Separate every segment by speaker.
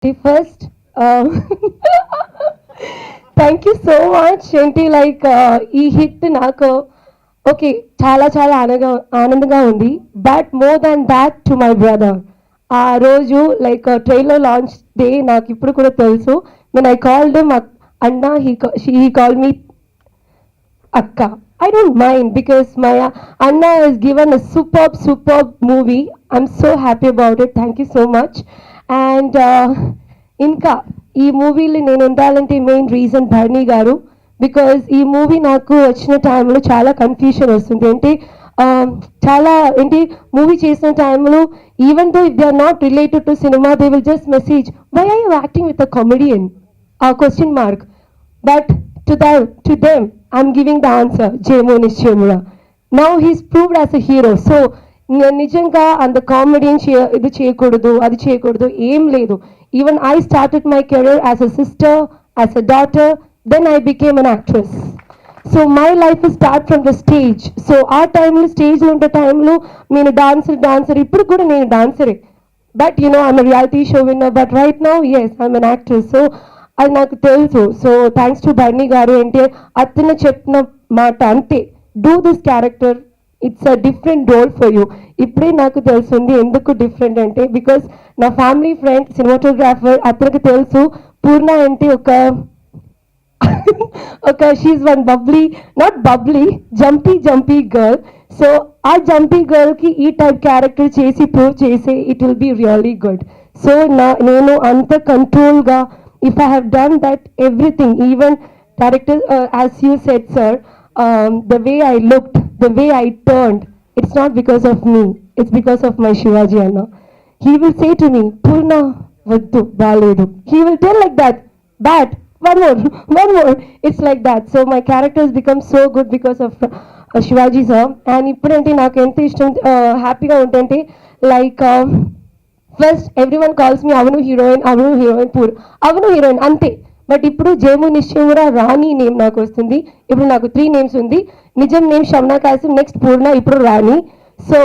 Speaker 1: First, thank you so much ఏంటి like ఈ hit నాకు ఓకే చాలా చాలా ఆనందంగా ఉంది. But more than that to my brother, ఆ రోజు లైక్ ట్రైలర్ లాంచ్ డే నాకు ఇప్పుడు కూడా తెలుసు. వెన్ ఐ కాల్డ్ అన్న, he call me akka. I don't mind because my Anna has given a superb movie. I'm so happy about it. Thank you so much. And ఇంకా ఈ మూవీలో నేను ఉండాలంటే main reason Bharani garu. Because ఈ movie నాకు వచ్చిన టైంలో చాలా కన్ఫ్యూషన్ వస్తుంది. అంటే చాలా ఏంటి మూవీ చేసిన టైంలో even though if they are not related to cinema they will just message why are you acting with a comedian, a question mark. But to them I'm giving the answer, Jemo Nishimura. Now he's proved as a hero. So నిజంగా అంత comedy ఇది చేయకూడదు అది చేయకూడదు ఏం లేదు. Even I started my career as a sister, as a daughter, then I became an actress. So my life start from the stage. So ఆ టైంలో స్టేజ్లో ఉండే టైంలో నేను డాన్సర్ ఇప్పుడు కూడా నేను డాన్సరే. But I'm reality show winner. But right now as I'm an actress. So అది నాకు తెలుసు. So thanks to Bharani garu. అంటే అతను చెప్పిన మాట అంతే, do this character, it's a different role for you. ఇప్పుడే నాకు తెలుస్తుంది ఎందుకు డిఫరెంట్ అంటే, బికాస్ నా ఫ్యామిలీ ఫ్రెండ్ సినిమాటోగ్రాఫర్ అతనికి తెలుసు పూర్ణ అంటే ఒక she one not bubbly jumpy girl. So ఆ జంపీ గర్ల్కి ఈ టైప్ క్యారెక్టర్ చేసి ప్రూవ్ చేసి it will be really good. So నేను అంత కంట్రోల్గా, if I have done that everything, even director, as you said sir, the way I looked, the way I turned, it's not because of me, it's because of my Shivaji Anna. He will say to me, Purna vaddu baledu, he will tell like that, bad, one more, it's like that. So my character has become so good because of Shivaji sir. And ippudante naaku enta ishtam happy ga untante like first everyone calls me అవను heroine అవను heroine అంతే. But ఇప్పుడు జేము నిశ్చయమురా రాణి name నాకు వస్తుంది. ఇప్పుడు నాకు 3 names ఉంది. నిజం నేమ్ షమ్నా కాసిం, నెక్స్ట్ పూర్ణ, ఇప్పుడు Rani. So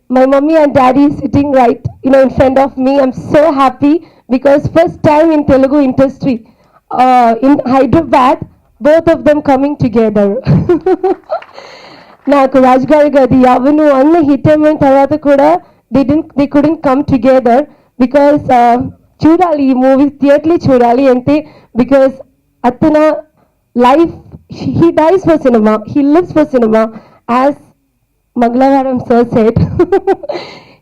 Speaker 1: my mummy and daddy sitting right in front of me. I'm so happy because first time in Telugu industry in Hyderabad both of them coming together. నాకు రాజుగారి గది అవను అన్న హిట్ అయిన తర్వాత కూడా they couldn't come together because చూడాలి ఈ movie థియేటర్లీ చూడాలి అంటే, బికాస్ అతన life he dies for cinema, he lives for cinema. As Mangalavaram sir said,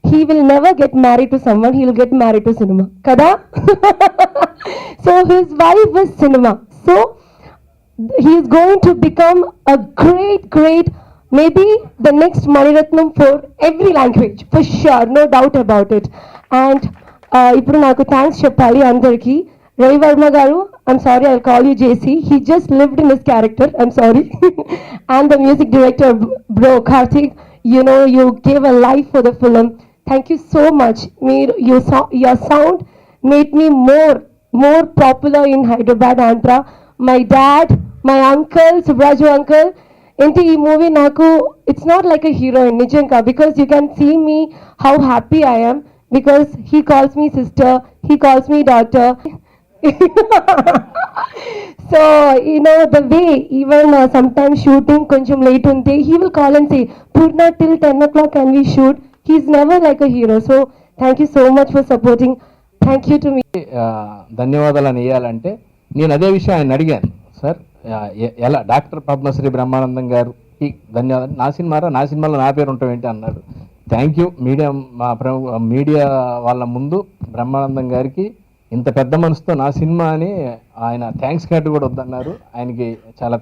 Speaker 1: he will never get married to someone, he will get married to cinema kada. So his wife is cinema. So he is going to become a great maybe the next Maniratnam for every language, for sure, no doubt about it. And ఇప్పుడు నాకు thanks చెప్పాలి అందరికీ. రవి వర్మ గారు, I'm sorry, I call you JC, he just lived in his character, I'm sorry. And the music director bro Karthik, you gave a life for the film. Thank you so much. Your sound made me more popular in Hyderabad, Andhra. My dad, my uncle, Subraju uncle, ఏంటి ఈ movie నాకు it's not like a heroine నిజంగా, because you can see me how happy I am because he calls me sister, he calls me daughter. So the way even sometimes shooting కొంచెం late ఉంటే he will call and say Poorna till 10 o'clock can we shoot. He is never like a hero. So thank you so much for supporting. Thank you to me.
Speaker 2: ధన్యవాదాలు ఇవ్వాలంటే నేను అదే విషయం ఆయన అడిగాను, sir ఎలా డాక్టర్ పద్మశ్రీ బ్రహ్మానందం గారికి ధన్యవాదాలు, నా సినిమాలో నా పేరు ఉంటాం ఏంటి అన్నాడు. Thank you. మీడియా వాళ్ళ ముందు బ్రహ్మానందం గారికి ఇంత పెద్ద మనసుతో నా సినిమా అని ఆయన థ్యాంక్స్ కార్డు కూడా వద్దన్నారు. ఆయనకి చాలా థ్యాంక్స్.